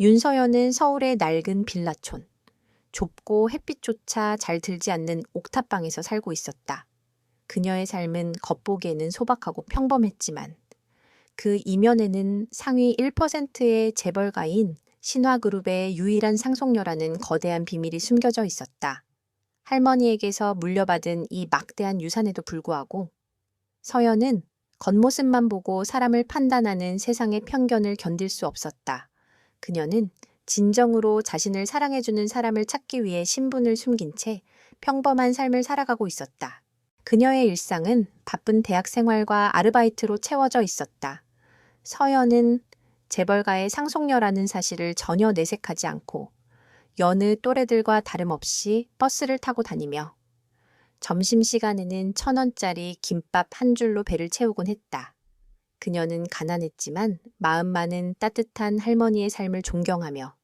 윤서연은 서울의 낡은 빌라촌, 좁고 햇빛조차 잘 들지 않는 옥탑방에서 살고 있었다. 그녀의 삶은 겉보기에는 소박하고 평범했지만 그 이면에는 상위 1%의 재벌가인 신화그룹의 유일한 상속녀라는 거대한 비밀이 숨겨져 있었다. 할머니에게서 물려받은 이 막대한 유산에도 불구하고 서연은 겉모습만 보고 사람을 판단하는 세상의 편견을 견딜 수 없었다. 그녀는 진정으로 자신을 사랑해주는 사람을 찾기 위해 신분을 숨긴 채 평범한 삶을 살아가고 있었다. 그녀의 일상은 바쁜 대학 생활과 아르바이트로 채워져 있었다. 서연은 재벌가의 상속녀라는 사실을 전혀 내색하지 않고 여느 또래들과 다름없이 버스를 타고 다니며 점심시간에는 1,000원짜리 김밥 한 줄로 배를 채우곤 했다. 그녀는 가난했지만 마음만은 따뜻한 할머니의 삶을 존경하며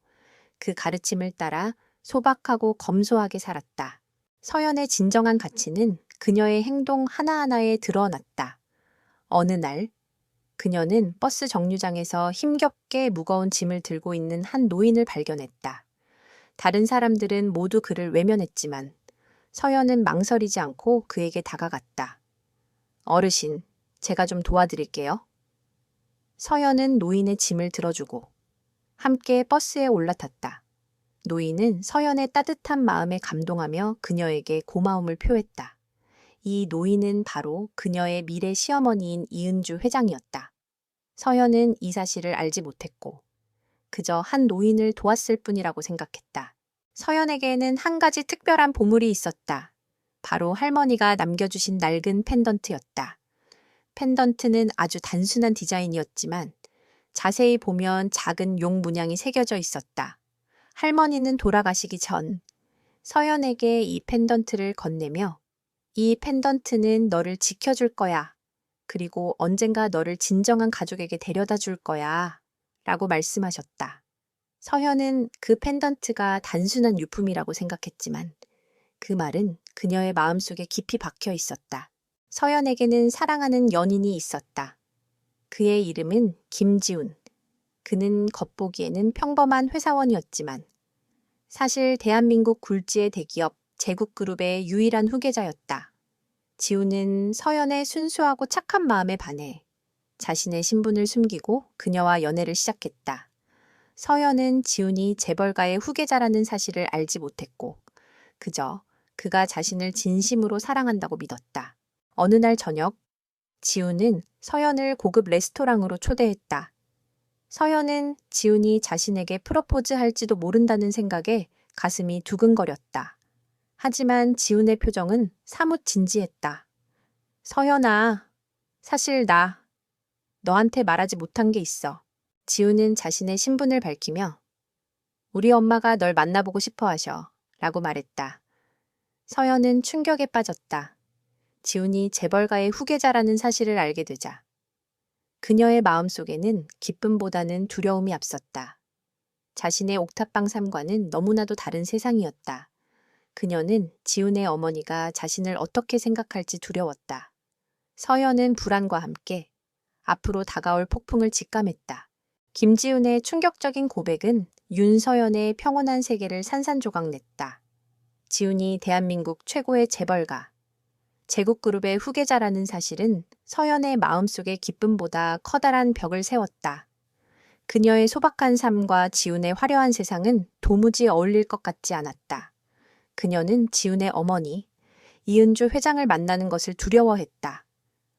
그 가르침을 따라 소박하고 검소하게 살았다. 서연의 진정한 가치는 그녀의 행동 하나하나에 드러났다. 어느 날 그녀는 버스 정류장에서 힘겹게 무거운 짐을 들고 있는 한 노인을 발견했다. 다른 사람들은 모두 그를 외면했지만 서연은 망설이지 않고 그에게 다가갔다. 어르신, 제가 좀 도와드릴게요. 서연은 노인의 짐을 들어주고 함께 버스에 올라탔다. 노인은 서연의 따뜻한 마음에 감동하며 그녀에게 고마움을 표했다. 이 노인은 바로 그녀의 미래 시어머니인 이은주 회장이었다. 서연은 이 사실을 알지 못했고 그저 한 노인을 도왔을 뿐이라고 생각했다. 서연에게는 한 가지 특별한 보물이 있었다. 바로 할머니가 남겨주신 낡은 펜던트였다. 펜던트는 아주 단순한 디자인이었지만 자세히 보면 작은 용 문양이 새겨져 있었다. 할머니는 돌아가시기 전 서연에게 이 펜던트를 건네며 이 펜던트는 너를 지켜줄 거야. 그리고 언젠가 너를 진정한 가족에게 데려다 줄 거야. 라고 말씀하셨다. 서연은 그 펜던트가 단순한 유품이라고 생각했지만 그 말은 그녀의 마음속에 깊이 박혀 있었다. 서연에게는 사랑하는 연인이 있었다. 그의 이름은 김지훈. 그는 겉보기에는 평범한 회사원이었지만 사실 대한민국 굴지의 대기업 제국그룹의 유일한 후계자였다. 지훈은 서연의 순수하고 착한 마음에 반해 자신의 신분을 숨기고 그녀와 연애를 시작했다. 서연은 지훈이 재벌가의 후계자라는 사실을 알지 못했고 그저 그가 자신을 진심으로 사랑한다고 믿었다. 어느 날 저녁, 지훈은 서연을 고급 레스토랑으로 초대했다. 서연은 지훈이 자신에게 프로포즈 할지도 모른다는 생각에 가슴이 두근거렸다. 하지만 지훈의 표정은 사뭇 진지했다. 서연아, 사실 나 너한테 말하지 못한 게 있어. 지훈은 자신의 신분을 밝히며 우리 엄마가 널 만나보고 싶어 하셔 라고 말했다. 서연은 충격에 빠졌다. 지훈이 재벌가의 후계자라는 사실을 알게 되자 그녀의 마음속에는 기쁨보다는 두려움이 앞섰다. 자신의 옥탑방 삶과는 너무나도 다른 세상이었다. 그녀는 지훈의 어머니가 자신을 어떻게 생각할지 두려웠다. 서연은 불안과 함께 앞으로 다가올 폭풍을 직감했다. 김지훈의 충격적인 고백은 윤서연의 평온한 세계를 산산조각냈다. 지훈이 대한민국 최고의 재벌가, 제국그룹의 후계자라는 사실은 서연의 마음속의 기쁨보다 커다란 벽을 세웠다. 그녀의 소박한 삶과 지훈의 화려한 세상은 도무지 어울릴 것 같지 않았다. 그녀는 지훈의 어머니, 이은주 회장을 만나는 것을 두려워했다.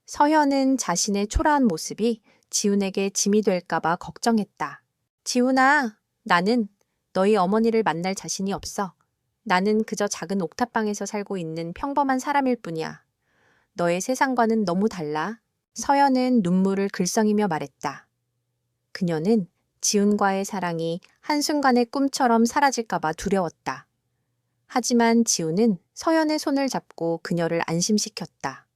서연은 자신의 초라한 모습이 지훈에게 짐이 될까봐 걱정했다. 지훈아, 나는 너희 어머니를 만날 자신이 없어. 나는 그저 작은 옥탑방에서 살고 있는 평범한 사람일 뿐이야. 너의 세상과는 너무 달라. 서연은 눈물을 글썽이며 말했다. 그녀는 지훈과의 사랑이 한순간의 꿈처럼 사라질까봐 두려웠다. 하지만 지훈은 서연의 손을 잡고 그녀를 안심시켰다.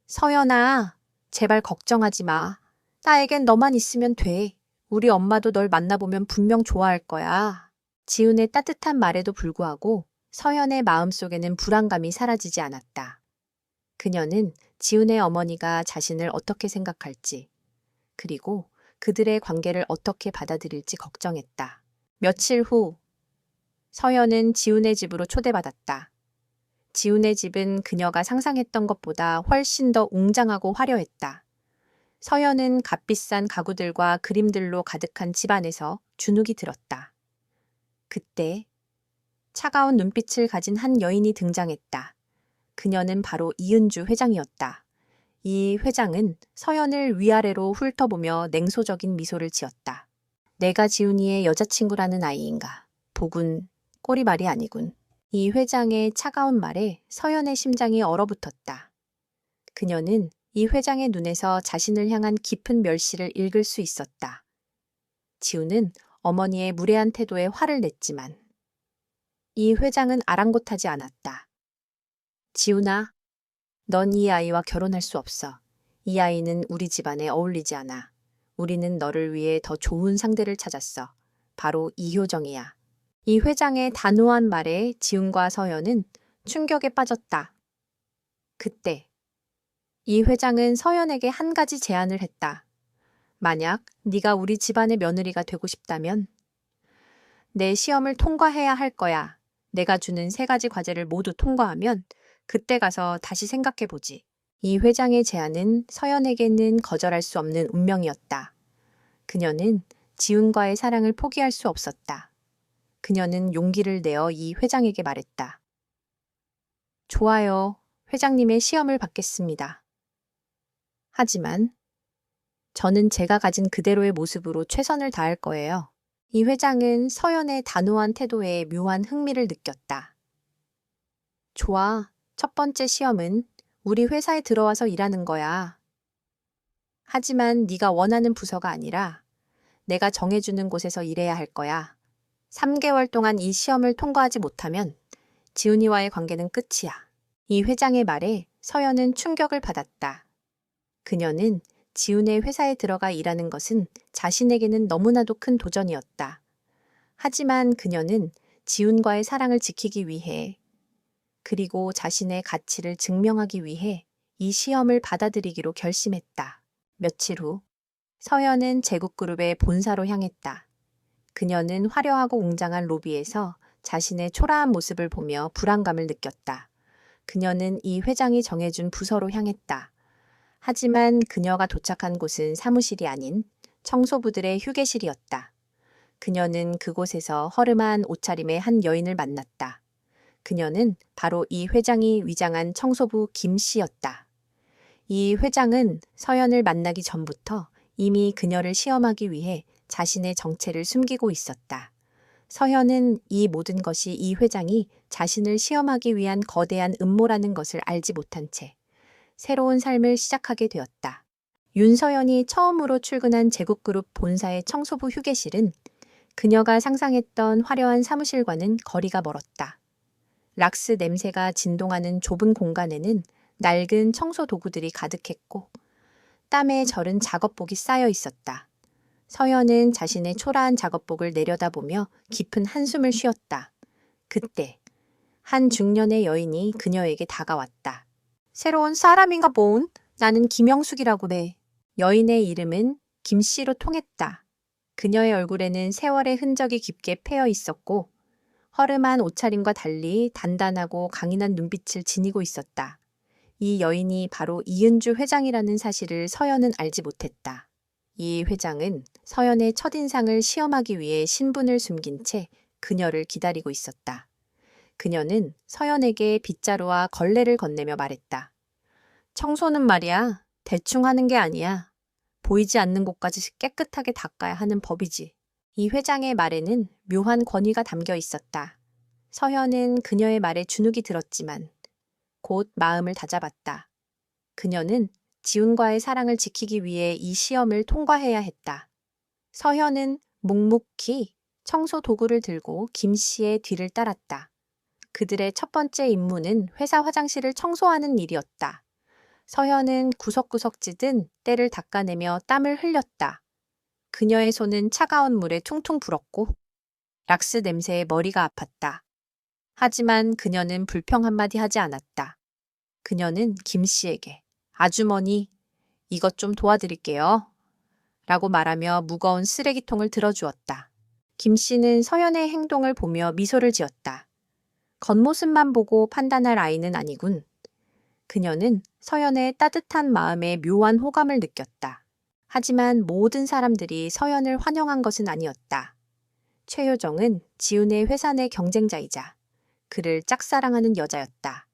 서연아, 제발 걱정하지 마. 나에겐 너만 있으면 돼. 우리 엄마도 널 만나보면 분명 좋아할 거야. 지훈의 따뜻한 말에도 불구하고 서연의 마음속에는 불안감이 사라지지 않았다. 그녀는 지훈의 어머니가 자신을 어떻게 생각할지, 그리고 그들의 관계를 어떻게 받아들일지 걱정했다. 며칠 후 서연은 지훈의 집으로 초대받았다. 지훈의 집은 그녀가 상상했던 것보다 훨씬 더 웅장하고 화려했다. 서연은 값비싼 가구들과 그림들로 가득한 집 안에서 주눅이 들었다. 그때 차가운 눈빛을 가진 한 여인이 등장했다. 그녀는 바로 이은주 회장이었다. 이 회장은 서연을 위아래로 훑어보며 냉소적인 미소를 지었다. 내가 지훈이의 여자친구라는 아이인가? 보군, 꼬리말이 아니군. 이 회장의 차가운 말에 서연의 심장이 얼어붙었다. 그녀는 이 회장의 눈에서 자신을 향한 깊은 멸시를 읽을 수 있었다. 지훈은 어머니의 무례한 태도에 화를 냈지만 이 회장은 아랑곳하지 않았다. 지훈아, 넌 이 아이와 결혼할 수 없어. 이 아이는 우리 집안에 어울리지 않아. 우리는 너를 위해 더 좋은 상대를 찾았어. 바로 이효정이야. 이 회장의 단호한 말에 지훈과 서연은 충격에 빠졌다. 그때 이 회장은 서연에게 한 가지 제안을 했다. 만약 네가 우리 집안의 며느리가 되고 싶다면 내 시험을 통과해야 할 거야. 내가 주는 3가지 과제를 모두 통과하면 그때 가서 다시 생각해보지. 이 회장의 제안은 서연에게는 거절할 수 없는 운명이었다. 그녀는 지훈과의 사랑을 포기할 수 없었다. 그녀는 용기를 내어 이 회장에게 말했다. 좋아요. 회장님의 시험을 받겠습니다. 하지만 저는 제가 가진 그대로의 모습으로 최선을 다할 거예요. 이 회장은 서연의 단호한 태도에 묘한 흥미를 느꼈다. 좋아. 첫 번째 시험은 우리 회사에 들어와서 일하는 거야. 하지만 네가 원하는 부서가 아니라 내가 정해주는 곳에서 일해야 할 거야. 3개월 동안 이 시험을 통과하지 못하면 지훈이와의 관계는 끝이야. 이 회장의 말에 서연은 충격을 받았다. 그녀는 지훈의 회사에 들어가 일하는 것은 자신에게는 너무나도 큰 도전이었다. 하지만 그녀는 지훈과의 사랑을 지키기 위해 그리고 자신의 가치를 증명하기 위해 이 시험을 받아들이기로 결심했다. 며칠 후 서연은 제국그룹의 본사로 향했다. 그녀는 화려하고 웅장한 로비에서 자신의 초라한 모습을 보며 불안감을 느꼈다. 그녀는 이 회장이 정해준 부서로 향했다. 하지만 그녀가 도착한 곳은 사무실이 아닌 청소부들의 휴게실이었다. 그녀는 그곳에서 허름한 옷차림의 한 여인을 만났다. 그녀는 바로 이 회장이 위장한 청소부 김 씨였다. 이 회장은 서연을 만나기 전부터 이미 그녀를 시험하기 위해 자신의 정체를 숨기고 있었다. 서연은 이 모든 것이 이 회장이 자신을 시험하기 위한 거대한 음모라는 것을 알지 못한 채 새로운 삶을 시작하게 되었다. 윤서연이 처음으로 출근한 제국그룹 본사의 청소부 휴게실은 그녀가 상상했던 화려한 사무실과는 거리가 멀었다. 락스 냄새가 진동하는 좁은 공간에는 낡은 청소 도구들이 가득했고 땀에 절은 작업복이 쌓여 있었다. 서연은 자신의 초라한 작업복을 내려다보며 깊은 한숨을 쉬었다. 그때 한 중년의 여인이 그녀에게 다가왔다. 새로운 사람인가 본? 나는 김영숙이라고 해. 여인의 이름은 김씨로 통했다. 그녀의 얼굴에는 세월의 흔적이 깊게 패여 있었고 허름한 옷차림과 달리 단단하고 강인한 눈빛을 지니고 있었다. 이 여인이 바로 이은주 회장이라는 사실을 서연은 알지 못했다. 이 회장은 서연의 첫인상을 시험하기 위해 신분을 숨긴 채 그녀를 기다리고 있었다. 그녀는 서연에게 빗자루와 걸레를 건네며 말했다. 청소는 말이야, 대충 하는 게 아니야. 보이지 않는 곳까지 깨끗하게 닦아야 하는 법이지. 이 회장의 말에는 묘한 권위가 담겨 있었다. 서연은 그녀의 말에 주눅이 들었지만 곧 마음을 다잡았다. 그녀는 지훈과의 사랑을 지키기 위해 이 시험을 통과해야 했다. 서현은 묵묵히 청소 도구를 들고 김 씨의 뒤를 따랐다. 그들의 첫 번째 임무는 회사 화장실을 청소하는 일이었다. 서현은 구석구석 찌든 때를 닦아내며 땀을 흘렸다. 그녀의 손은 차가운 물에 퉁퉁 불었고 락스 냄새에 머리가 아팠다. 하지만 그녀는 불평 한마디 하지 않았다. 그녀는 김 씨에게 아주머니, 이것 좀 도와드릴게요. 라고 말하며 무거운 쓰레기통을 들어주었다. 김 씨는 서연의 행동을 보며 미소를 지었다. 겉모습만 보고 판단할 아이는 아니군. 그녀는 서연의 따뜻한 마음에 묘한 호감을 느꼈다. 하지만 모든 사람들이 서연을 환영한 것은 아니었다. 최효정은 지훈의 회사 내 경쟁자이자 그를 짝사랑하는 여자였다.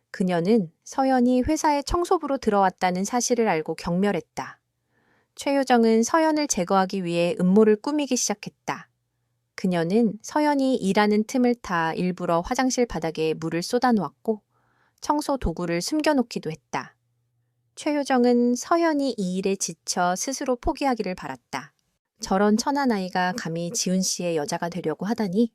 그녀는 서연이 회사에 청소부로 들어왔다는 사실을 알고 경멸했다. 최효정은 서연을 제거하기 위해 음모를 꾸미기 시작했다. 그녀는 서연이 일하는 틈을 타 일부러 화장실 바닥에 물을 쏟아놓았고 청소 도구를 숨겨놓기도 했다. 최효정은 서연이 이 일에 지쳐 스스로 포기하기를 바랐다. 저런 천한 아이가 감히 지훈 씨의 여자가 되려고 하다니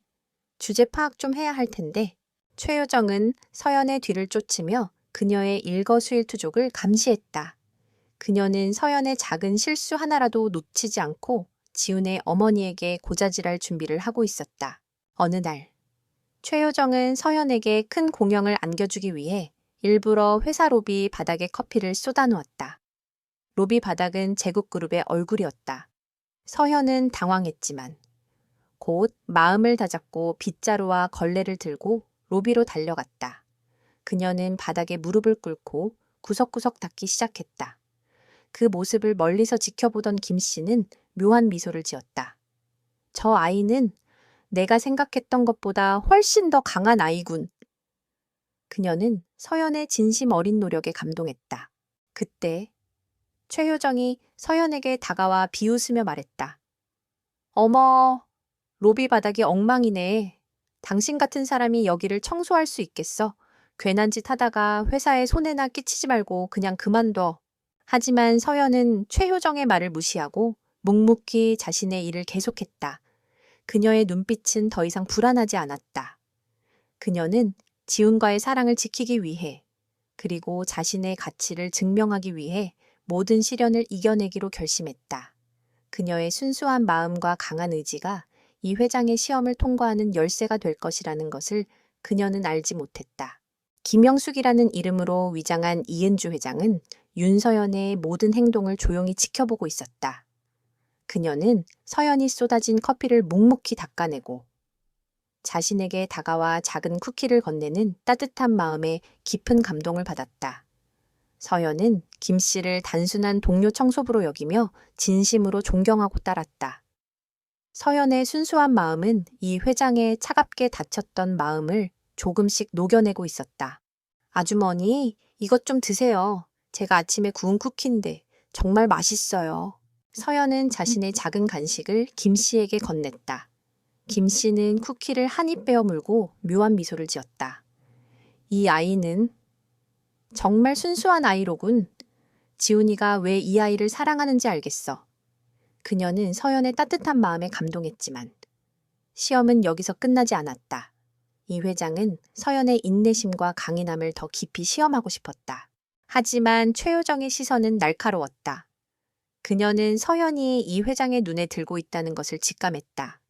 주제 파악 좀 해야 할 텐데. 최효정은 서연의 뒤를 쫓으며 그녀의 일거수일투족을 감시했다. 그녀는 서연의 작은 실수 하나라도 놓치지 않고 지훈의 어머니에게 고자질할 준비를 하고 있었다. 어느 날, 최효정은 서연에게 큰 공영을 안겨주기 위해 일부러 회사 로비 바닥에 커피를 쏟아놓았다. 로비 바닥은 제국그룹의 얼굴이었다. 서연은 당황했지만 곧 마음을 다잡고 빗자루와 걸레를 들고 로비로 달려갔다. 그녀는 바닥에 무릎을 꿇고 구석구석 닦기 시작했다. 그 모습을 멀리서 지켜보던 김 씨는 묘한 미소를 지었다. 저 아이는 내가 생각했던 것보다 훨씬 더 강한 아이군. 그녀는 서연의 진심 어린 노력에 감동했다. 그때 최효정이 서연에게 다가와 비웃으며 말했다. 어머, 로비 바닥이 엉망이네. 당신 같은 사람이 여기를 청소할 수 있겠어? 괜한 짓 하다가 회사에 손해나 끼치지 말고 그냥 그만둬. 하지만 서연은 최효정의 말을 무시하고 묵묵히 자신의 일을 계속했다. 그녀의 눈빛은 더 이상 불안하지 않았다. 그녀는 지훈과의 사랑을 지키기 위해 그리고 자신의 가치를 증명하기 위해 모든 시련을 이겨내기로 결심했다. 그녀의 순수한 마음과 강한 의지가 이 회장의 시험을 통과하는 열쇠가 될 것이라는 것을 그녀는 알지 못했다. 김영숙이라는 이름으로 위장한 이은주 회장은 윤서연의 모든 행동을 조용히 지켜보고 있었다. 그녀는 서연이 쏟아진 커피를 묵묵히 닦아내고 자신에게 다가와 작은 쿠키를 건네는 따뜻한 마음에 깊은 감동을 받았다. 서연은 김 씨를 단순한 동료 청소부로 여기며 진심으로 존경하고 따랐다. 서연의 순수한 마음은 이 회장의 차갑게 닫혔던 마음을 조금씩 녹여내고 있었다. 아주머니, 이것 좀 드세요. 제가 아침에 구운 쿠키인데 정말 맛있어요. 서연은 자신의 작은 간식을 김 씨에게 건넸다. 김 씨는 쿠키를 한 입 베어 물고 묘한 미소를 지었다. 이 아이는 정말 순수한 아이로군. 지훈이가 왜 이 아이를 사랑하는지 알겠어. 그녀는 서연의 따뜻한 마음에 감동했지만 시험은 여기서 끝나지 않았다. 이 회장은 서연의 인내심과 강인함을 더 깊이 시험하고 싶었다. 하지만 최효정의 시선은 날카로웠다. 그녀는 서연이 이 회장의 눈에 들고 있다는 것을 직감했다.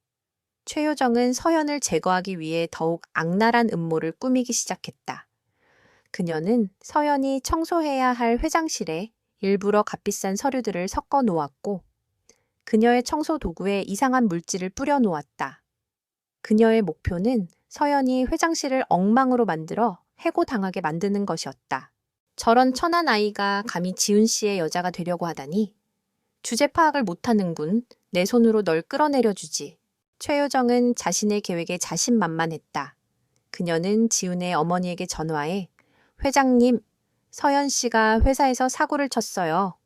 최효정은 서연을 제거하기 위해 더욱 악랄한 음모를 꾸미기 시작했다. 그녀는 서연이 청소해야 할 회장실에 일부러 값비싼 서류들을 섞어 놓았고 그녀의 청소 도구에 이상한 물질을 뿌려 놓았다. 그녀의 목표는 서연이 회장실을 엉망으로 만들어 해고당하게 만드는 것이었다. 저런 천한 아이가 감히 지훈 씨의 여자가 되려고 하다니. 주제 파악을 못하는군. 내 손으로 널 끌어내려주지. 최효정은 자신의 계획에 자신만만했다. 그녀는 지훈의 어머니에게 전화해 회장님, 서연 씨가 회사에서 사고를 쳤어요.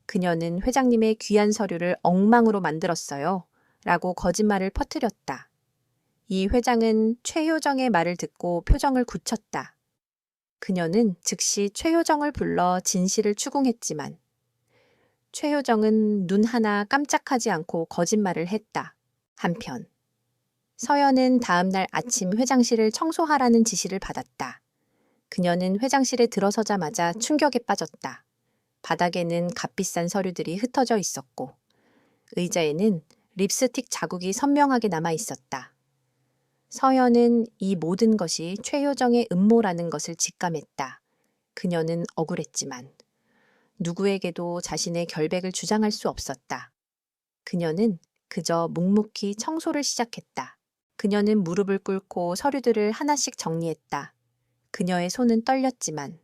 그녀는 회장님의 귀한 서류를 엉망으로 만들었어요. 라고 거짓말을 퍼뜨렸다. 이 회장은 최효정의 말을 듣고 표정을 굳혔다. 그녀는 즉시 최효정을 불러 진실을 추궁했지만 최효정은 눈 하나 깜짝하지 않고 거짓말을 했다. 한편 서연은 다음 날 아침 회장실을 청소하라는 지시를 받았다. 그녀는 회장실에 들어서자마자 충격에 빠졌다. 바닥에는 값비싼 서류들이 흩어져 있었고 의자에는 립스틱 자국이 선명하게 남아 있었다. 서연은 이 모든 것이 최효정의 음모라는 것을 직감했다. 그녀는 억울했지만 누구에게도 자신의 결백을 주장할 수 없었다. 그녀는 그저 묵묵히 청소를 시작했다. 그녀는 무릎을 꿇고 서류들을 하나씩 정리했다. 그녀의 손은 떨렸지만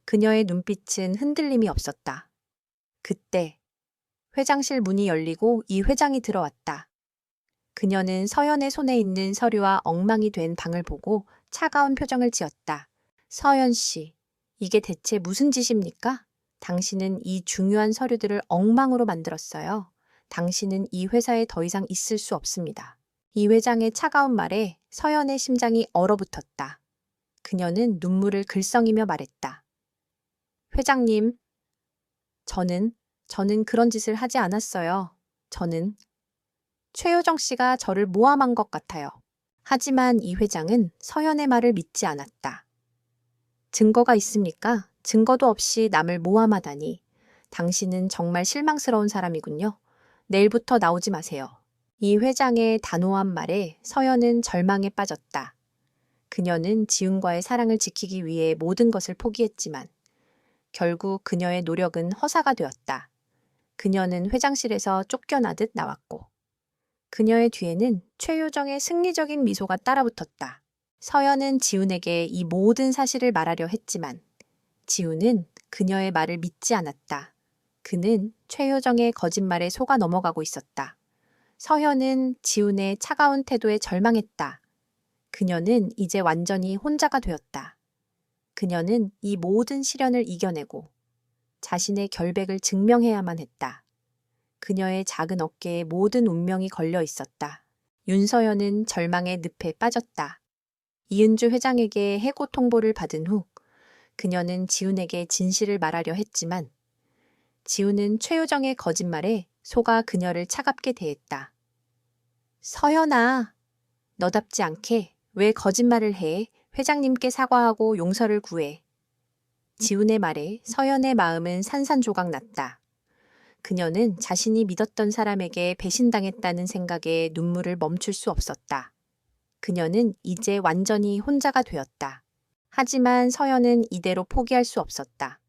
그녀의 눈빛은 흔들림이 없었다. 그때 회장실 문이 열리고 이 회장이 들어왔다. 그녀는 서연의 손에 있는 서류와 엉망이 된 방을 보고 차가운 표정을 지었다. 서연 씨, 이게 대체 무슨 짓입니까? 당신은 이 중요한 서류들을 엉망으로 만들었어요. 당신은 이 회사에 더 이상 있을 수 없습니다. 이 회장의 차가운 말에 서연의 심장이 얼어붙었다. 그녀는 눈물을 글썽이며 말했다. 회장님, 저는 그런 짓을 하지 않았어요. 저는 최효정 씨가 저를 모함한 것 같아요. 하지만 이 회장은 서연의 말을 믿지 않았다. 증거가 있습니까? 증거도 없이 남을 모함하다니. 당신은 정말 실망스러운 사람이군요. 내일부터 나오지 마세요. 이 회장의 단호한 말에 서연은 절망에 빠졌다. 그녀는 지훈과의 사랑을 지키기 위해 모든 것을 포기했지만 결국 그녀의 노력은 허사가 되었다. 그녀는 회장실에서 쫓겨나듯 나왔고 그녀의 뒤에는 최효정의 승리적인 미소가 따라붙었다. 서연은 지훈에게 이 모든 사실을 말하려 했지만 지훈은 그녀의 말을 믿지 않았다. 그는 최효정의 거짓말에 속아 넘어가고 있었다. 서연은 지훈의 차가운 태도에 절망했다. 그녀는 이제 완전히 혼자가 되었다. 그녀는 이 모든 시련을 이겨내고 자신의 결백을 증명해야만 했다. 그녀의 작은 어깨에 모든 운명이 걸려 있었다. 윤서연은 절망의 늪에 빠졌다. 이은주 회장에게 해고 통보를 받은 후 그녀는 지훈에게 진실을 말하려 했지만 지훈은 최효정의 거짓말에 속아 그녀를 차갑게 대했다. 서연아, 너답지 않게 왜 거짓말을 해? 회장님께 사과하고 용서를 구해. 지훈의 말에 서연의 마음은 산산조각 났다. 그녀는 자신이 믿었던 사람에게 배신당했다는 생각에 눈물을 멈출 수 없었다. 그녀는 이제 완전히 혼자가 되었다. 하지만 서연은 이대로 포기할 수 없었다.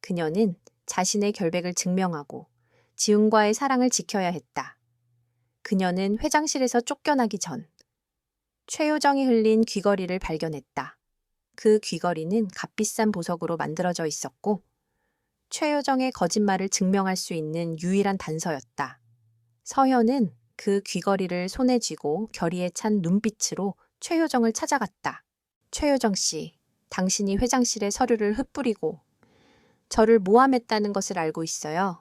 그녀는 자신의 결백을 증명하고 지훈과의 사랑을 지켜야 했다. 그녀는 회장실에서 쫓겨나기 전 최효정이 흘린 귀걸이를 발견했다. 그 귀걸이는 값비싼 보석으로 만들어져 있었고 최효정의 거짓말을 증명할 수 있는 유일한 단서였다. 서현은 그 귀걸이를 손에 쥐고 결의에 찬 눈빛으로 최효정을 찾아갔다. 최효정 씨, 당신이 회장실에 서류를 흩뿌리고 저를 모함했다는 것을 알고 있어요.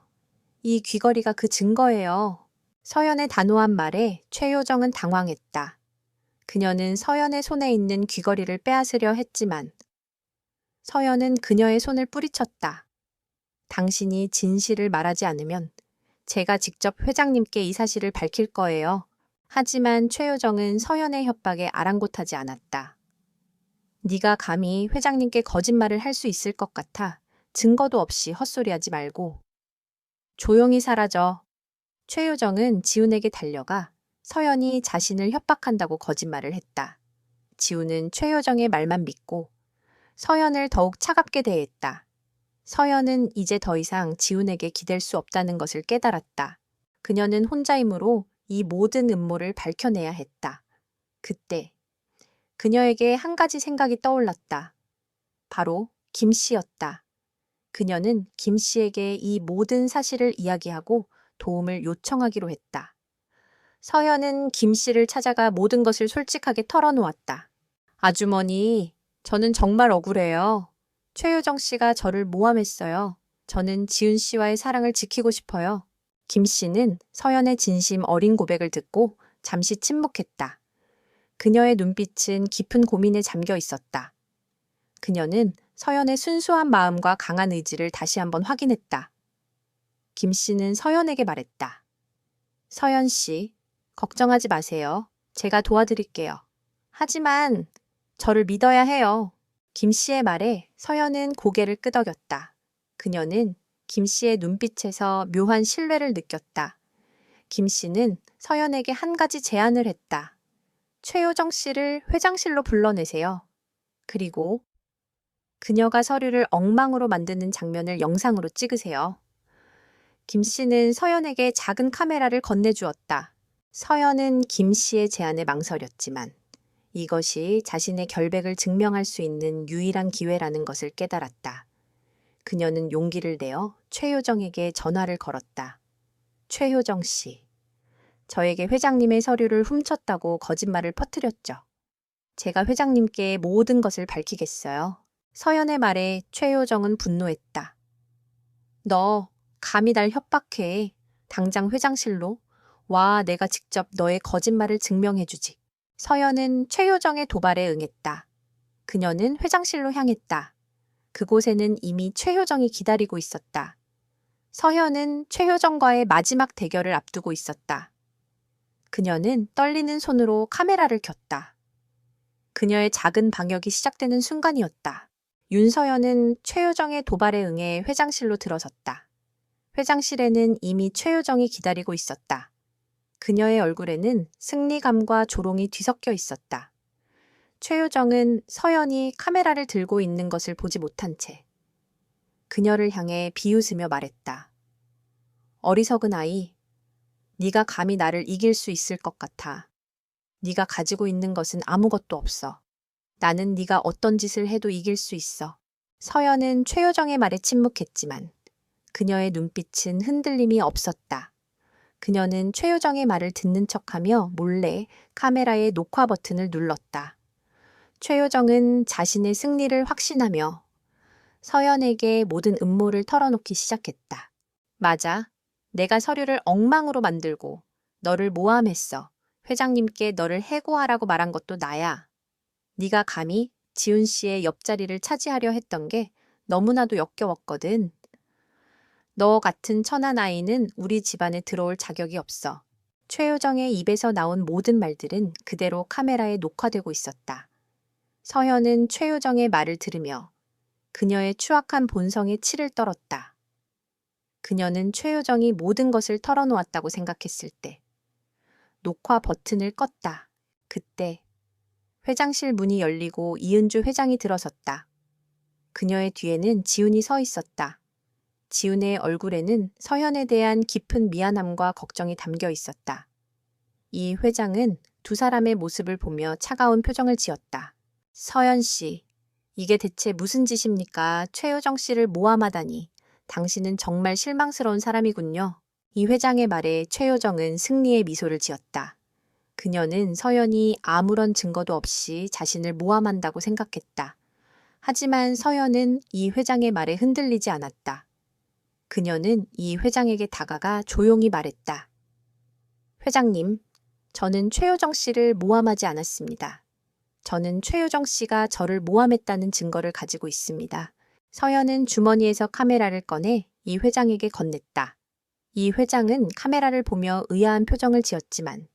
이 귀걸이가 그 증거예요. 서연의 단호한 말에 최효정은 당황했다. 그녀는 서연의 손에 있는 귀걸이를 빼앗으려 했지만 서연은 그녀의 손을 뿌리쳤다. 당신이 진실을 말하지 않으면 제가 직접 회장님께 이 사실을 밝힐 거예요. 하지만 최효정은 서연의 협박에 아랑곳하지 않았다. 네가 감히 회장님께 거짓말을 할 수 있을 것 같아 증거도 없이 헛소리하지 말고 조용히 사라져. 최효정은 지훈에게 달려가 서연이 자신을 협박한다고 거짓말을 했다. 지훈은 최효정의 말만 믿고 서연을 더욱 차갑게 대했다. 서연은 이제 더 이상 지훈에게 기댈 수 없다는 것을 깨달았다. 그녀는 혼자 힘으로 이 모든 음모를 밝혀내야 했다. 그때 그녀에게 한 가지 생각이 떠올랐다. 바로 김 씨였다. 그녀는 김 씨에게 이 모든 사실을 이야기하고 도움을 요청하기로 했다. 서연은 김 씨를 찾아가 모든 것을 솔직하게 털어놓았다. 아주머니, 저는 정말 억울해요. 최효정 씨가 저를 모함했어요. 저는 지훈 씨와의 사랑을 지키고 싶어요. 김 씨는 서연의 진심 어린 고백을 듣고 잠시 침묵했다. 그녀의 눈빛은 깊은 고민에 잠겨 있었다. 그녀는 서연의 순수한 마음과 강한 의지를 다시 한번 확인했다. 김 씨는 서연에게 말했다. 서연 씨, 걱정하지 마세요. 제가 도와드릴게요. 하지만 저를 믿어야 해요. 김 씨의 말에 서연은 고개를 끄덕였다. 그녀는 김 씨의 눈빛에서 묘한 신뢰를 느꼈다. 김 씨는 서연에게 한 가지 제안을 했다. 최효정 씨를 회장실로 불러내세요. 그리고 그녀가 서류를 엉망으로 만드는 장면을 영상으로 찍으세요. 김 씨는 서연에게 작은 카메라를 건네주었다. 서연은 김 씨의 제안에 망설였지만 이것이 자신의 결백을 증명할 수 있는 유일한 기회라는 것을 깨달았다. 그녀는 용기를 내어 최효정에게 전화를 걸었다. 최효정 씨, 저에게 회장님의 서류를 훔쳤다고 거짓말을 퍼뜨렸죠. 제가 회장님께 모든 것을 밝히겠어요. 서연의 말에 최효정은 분노했다. 너 감히 날 협박해. 당장 회장실로 와, 내가 직접 너의 거짓말을 증명해주지. 서연은 최효정의 도발에 응했다. 그녀는 회장실로 향했다. 그곳에는 이미 최효정이 기다리고 있었다. 서현은 최효정과의 마지막 대결을 앞두고 있었다. 그녀는 떨리는 손으로 카메라를 켰다. 그녀의 작은 방역이 시작되는 순간이었다. 윤서연은 최효정의 도발에 응해 회장실로 들어섰다. 회장실에는 이미 최효정이 기다리고 있었다. 그녀의 얼굴에는 승리감과 조롱이 뒤섞여 있었다. 최효정은 서연이 카메라를 들고 있는 것을 보지 못한 채 그녀를 향해 비웃으며 말했다. 어리석은 아이, 네가 감히 나를 이길 수 있을 것 같아. 네가 가지고 있는 것은 아무것도 없어. 나는 네가 어떤 짓을 해도 이길 수 있어. 서연은 최효정의 말에 침묵했지만 그녀의 눈빛은 흔들림이 없었다. 그녀는 최효정의 말을 듣는 척하며 몰래 카메라의 녹화 버튼을 눌렀다. 최효정은 자신의 승리를 확신하며 서연에게 모든 음모를 털어놓기 시작했다. 맞아. 내가 서류를 엉망으로 만들고 너를 모함했어. 회장님께 너를 해고하라고 말한 것도 나야. 네가 감히 지훈 씨의 옆자리를 차지하려 했던 게 너무나도 역겨웠거든. 너 같은 천한 아이는 우리 집안에 들어올 자격이 없어. 최효정의 입에서 나온 모든 말들은 그대로 카메라에 녹화되고 있었다. 서현은 최효정의 말을 들으며 그녀의 추악한 본성에 치를 떨었다. 그녀는 최효정이 모든 것을 털어놓았다고 생각했을 때 녹화 버튼을 껐다. 그때 회장실 문이 열리고 이은주 회장이 들어섰다. 그녀의 뒤에는 지훈이 서 있었다. 지훈의 얼굴에는 서현에 대한 깊은 미안함과 걱정이 담겨 있었다. 이 회장은 두 사람의 모습을 보며 차가운 표정을 지었다. 서현 씨, 이게 대체 무슨 짓입니까? 최효정 씨를 모함하다니. 당신은 정말 실망스러운 사람이군요. 이 회장의 말에 최효정은 승리의 미소를 지었다. 그녀는 서연이 아무런 증거도 없이 자신을 모함한다고 생각했다. 하지만 서연은 이 회장의 말에 흔들리지 않았다. 그녀는 이 회장에게 다가가 조용히 말했다. 회장님, 저는 최효정 씨를 모함하지 않았습니다. 저는 최효정 씨가 저를 모함했다는 증거를 가지고 있습니다. 서연은 주머니에서 카메라를 꺼내 이 회장에게 건넸다. 이 회장은 카메라를 보며 의아한 표정을 지었지만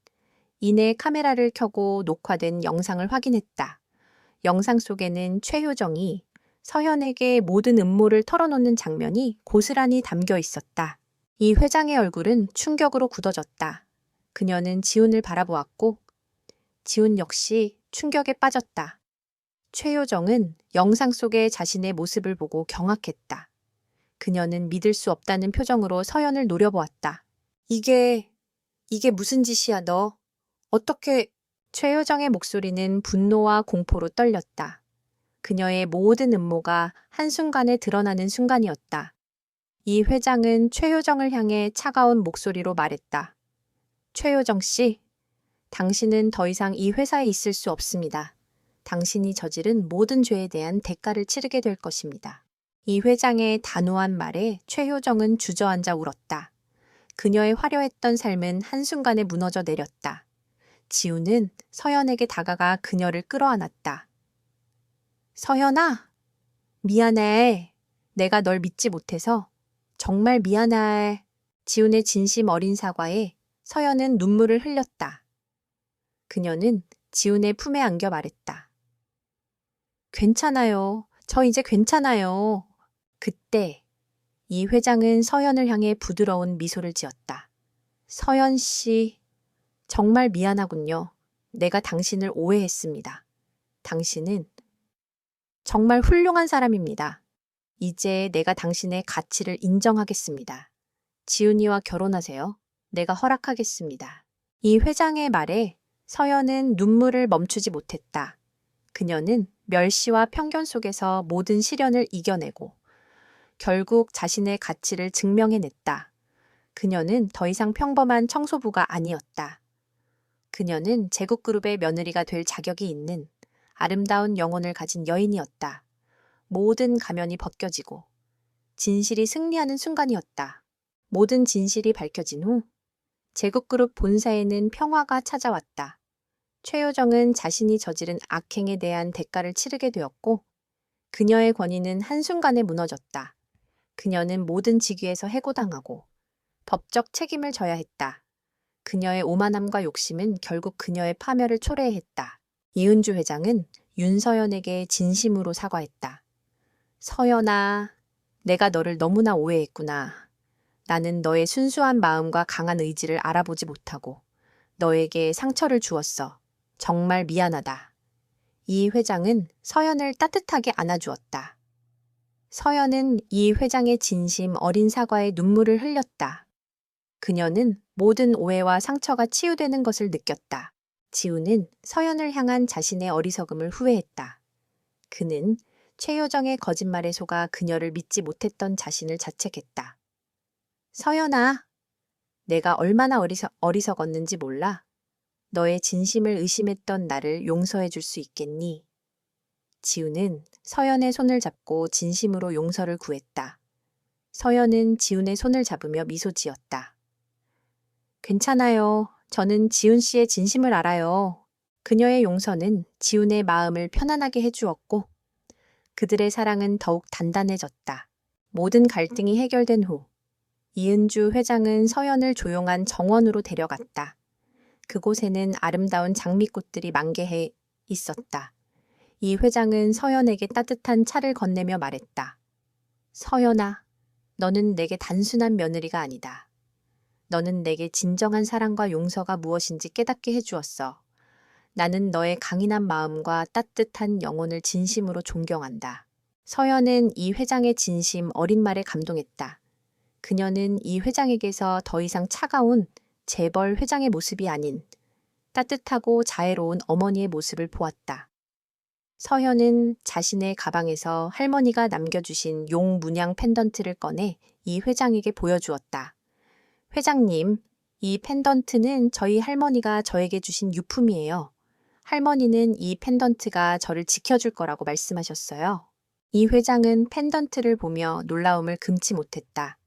이내 카메라를 켜고 녹화된 영상을 확인했다. 영상 속에는 최효정이 서현에게 모든 음모를 털어놓는 장면이 고스란히 담겨 있었다. 이 회장의 얼굴은 충격으로 굳어졌다. 그녀는 지훈을 바라보았고 지훈 역시 충격에 빠졌다. 최효정은 영상 속의 자신의 모습을 보고 경악했다. 그녀는 믿을 수 없다는 표정으로 서연을 노려보았다. 이게 무슨 짓이야 너? 어떻게... 최효정의 목소리는 분노와 공포로 떨렸다. 그녀의 모든 음모가 한순간에 드러나는 순간이었다. 이 회장은 최효정을 향해 차가운 목소리로 말했다. 최효정 씨, 당신은 더 이상 이 회사에 있을 수 없습니다. 당신이 저지른 모든 죄에 대한 대가를 치르게 될 것입니다. 이 회장의 단호한 말에 최효정은 주저앉아 울었다. 그녀의 화려했던 삶은 한순간에 무너져 내렸다. 지훈은 서연에게 다가가 그녀를 끌어안았다. 서연아, 미안해. 내가 널 믿지 못해서 정말 미안해. 지훈의 진심 어린 사과에 서연은 눈물을 흘렸다. 그녀는 지훈의 품에 안겨 말했다. 괜찮아요. 저 이제 괜찮아요. 그때 이 회장은 서연을 향해 부드러운 미소를 지었다. 서연 씨, 정말 미안하군요. 내가 당신을 오해했습니다. 당신은 정말 훌륭한 사람입니다. 이제 내가 당신의 가치를 인정하겠습니다. 지훈이와 결혼하세요. 내가 허락하겠습니다. 이 회장의 말에 서연은 눈물을 멈추지 못했다. 그녀는 멸시와 편견 속에서 모든 시련을 이겨내고 결국 자신의 가치를 증명해냈다. 그녀는 더 이상 평범한 청소부가 아니었다. 그녀는 제국그룹의 며느리가 될 자격이 있는 아름다운 영혼을 가진 여인이었다. 모든 가면이 벗겨지고 진실이 승리하는 순간이었다. 모든 진실이 밝혀진 후 제국그룹 본사에는 평화가 찾아왔다. 최효정은 자신이 저지른 악행에 대한 대가를 치르게 되었고 그녀의 권위는 한순간에 무너졌다. 그녀는 모든 직위에서 해고당하고 법적 책임을 져야 했다. 그녀의 오만함과 욕심은 결국 그녀의 파멸을 초래했다. 이은주 회장은 윤서연에게 진심으로 사과했다. 서연아, 내가 너를 너무나 오해했구나. 나는 너의 순수한 마음과 강한 의지를 알아보지 못하고 너에게 상처를 주었어. 정말 미안하다. 이 회장은 서연을 따뜻하게 안아주었다. 서연은 이 회장의 진심 어린 사과에 눈물을 흘렸다. 그녀는 모든 오해와 상처가 치유되는 것을 느꼈다. 지우는 서연을 향한 자신의 어리석음을 후회했다. 그는 최효정의 거짓말에 속아 그녀를 믿지 못했던 자신을 자책했다. 서연아, 내가 얼마나 어리석었는지 몰라. 너의 진심을 의심했던 나를 용서해 줄 수 있겠니? 지우는 서연의 손을 잡고 진심으로 용서를 구했다. 서연은 지훈의 손을 잡으며 미소 지었다. 괜찮아요. 저는 지훈 씨의 진심을 알아요. 그녀의 용서는 지훈의 마음을 편안하게 해주었고 그들의 사랑은 더욱 단단해졌다. 모든 갈등이 해결된 후 이은주 회장은 서연을 조용한 정원으로 데려갔다. 그곳에는 아름다운 장미꽃들이 만개해 있었다. 이 회장은 서연에게 따뜻한 차를 건네며 말했다. 서연아, 너는 내게 단순한 며느리가 아니다. 너는 내게 진정한 사랑과 용서가 무엇인지 깨닫게 해주었어. 나는 너의 강인한 마음과 따뜻한 영혼을 진심으로 존경한다. 서연은 이 회장의 진심 어린 말에 감동했다. 그녀는 이 회장에게서 더 이상 차가운 재벌 회장의 모습이 아닌 따뜻하고 자애로운 어머니의 모습을 보았다. 서연은 자신의 가방에서 할머니가 남겨주신 용 문양 펜던트를 꺼내 이 회장에게 보여주었다. 회장님, 이 펜던트는 저희 할머니가 저에게 주신 유품이에요. 할머니는 이 펜던트가 저를 지켜줄 거라고 말씀하셨어요. 이 회장은 펜던트를 보며 놀라움을 금치 못했다.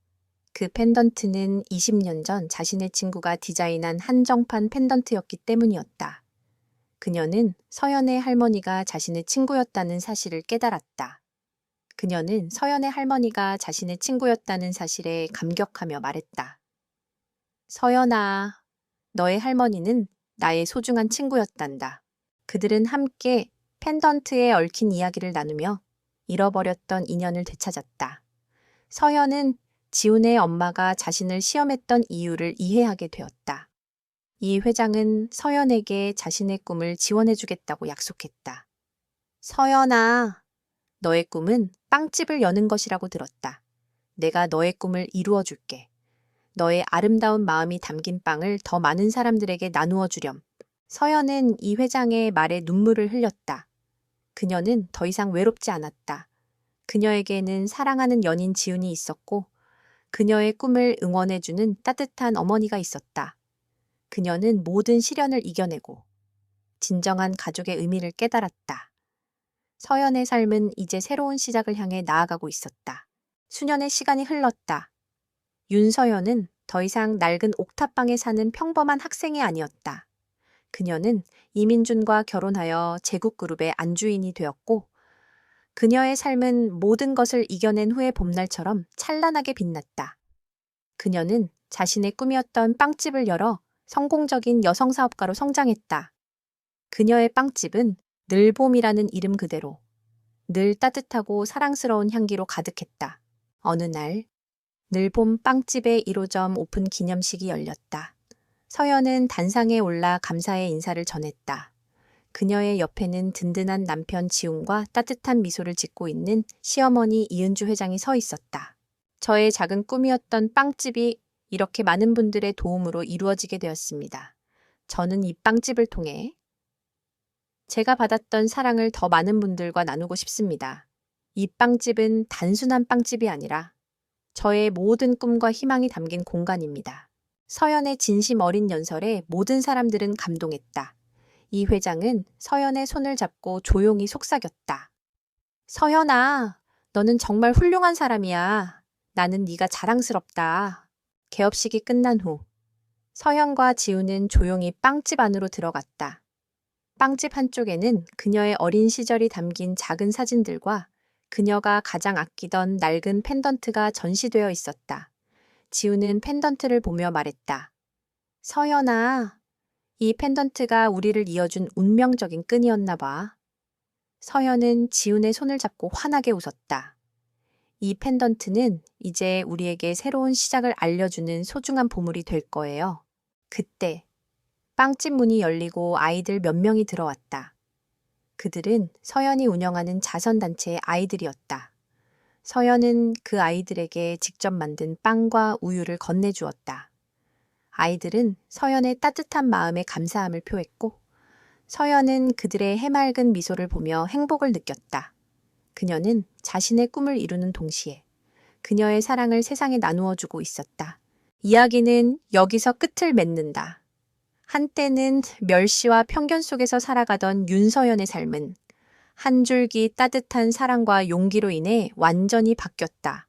그 펜던트는 20년 전 자신의 친구가 디자인한 한정판 펜던트였기 때문이었다. 그녀는 서연의 할머니가 자신의 친구였다는 사실을 깨달았다. 그녀는 서연의 할머니가 자신의 친구였다는 사실에 감격하며 말했다. 서연아, 너의 할머니는 나의 소중한 친구였단다. 그들은 함께 펜던트에 얽힌 이야기를 나누며 잃어버렸던 인연을 되찾았다. 서연은 지훈의 엄마가 자신을 시험했던 이유를 이해하게 되었다. 이 회장은 서연에게 자신의 꿈을 지원해주겠다고 약속했다. 서연아, 너의 꿈은 빵집을 여는 것이라고 들었다. 내가 너의 꿈을 이루어줄게. 너의 아름다운 마음이 담긴 빵을 더 많은 사람들에게 나누어 주렴. 서연은 이 회장의 말에 눈물을 흘렸다. 그녀는 더 이상 외롭지 않았다. 그녀에게는 사랑하는 연인 지훈이 있었고 그녀의 꿈을 응원해주는 따뜻한 어머니가 있었다. 그녀는 모든 시련을 이겨내고 진정한 가족의 의미를 깨달았다. 서연의 삶은 이제 새로운 시작을 향해 나아가고 있었다. 수년의 시간이 흘렀다. 윤서연은 더 이상 낡은 옥탑방에 사는 평범한 학생이 아니었다. 그녀는 이민준과 결혼하여 제국그룹의 안주인이 되었고 그녀의 삶은 모든 것을 이겨낸 후의 봄날처럼 찬란하게 빛났다. 그녀는 자신의 꿈이었던 빵집을 열어 성공적인 여성 사업가로 성장했다. 그녀의 빵집은 늘봄이라는 이름 그대로 늘 따뜻하고 사랑스러운 향기로 가득했다. 어느 날 늘봄 빵집의 1호점 오픈 기념식이 열렸다. 서연은 단상에 올라 감사의 인사를 전했다. 그녀의 옆에는 든든한 남편 지훈과 따뜻한 미소를 짓고 있는 시어머니 이은주 회장이 서 있었다. 저의 작은 꿈이었던 빵집이 이렇게 많은 분들의 도움으로 이루어지게 되었습니다. 저는 이 빵집을 통해 제가 받았던 사랑을 더 많은 분들과 나누고 싶습니다. 이 빵집은 단순한 빵집이 아니라 저의 모든 꿈과 희망이 담긴 공간입니다. 서연의 진심 어린 연설에 모든 사람들은 감동했다. 이 회장은 서연의 손을 잡고 조용히 속삭였다. 서연아, 너는 정말 훌륭한 사람이야. 나는 네가 자랑스럽다. 개업식이 끝난 후 서연과 지우는 조용히 빵집 안으로 들어갔다. 빵집 한쪽에는 그녀의 어린 시절이 담긴 작은 사진들과 그녀가 가장 아끼던 낡은 펜던트가 전시되어 있었다. 지우는 펜던트를 보며 말했다. 서연아, 이 펜던트가 우리를 이어준 운명적인 끈이었나 봐. 서연은 지훈의 손을 잡고 환하게 웃었다. 이 펜던트는 이제 우리에게 새로운 시작을 알려주는 소중한 보물이 될 거예요. 그때 빵집 문이 열리고 아이들 몇 명이 들어왔다. 그들은 서연이 운영하는 자선단체의 아이들이었다. 서연은 그 아이들에게 직접 만든 빵과 우유를 건네주었다. 아이들은 서연의 따뜻한 마음에 감사함을 표했고 서연은 그들의 해맑은 미소를 보며 행복을 느꼈다. 그녀는 자신의 꿈을 이루는 동시에 그녀의 사랑을 세상에 나누어 주고 있었다. 이야기는 여기서 끝을 맺는다. 한때는 멸시와 편견 속에서 살아가던 윤서연의 삶은 한 줄기 따뜻한 사랑과 용기로 인해 완전히 바뀌었다.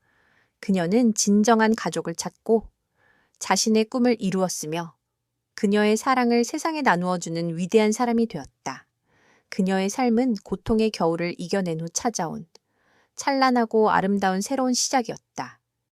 그녀는 진정한 가족을 찾고 자신의 꿈을 이루었으며 그녀의 사랑을 세상에 나누어주는 위대한 사람이 되었다. 그녀의 삶은 고통의 겨울을 이겨낸 후 찾아온 찬란하고 아름다운 새로운 시작이었다.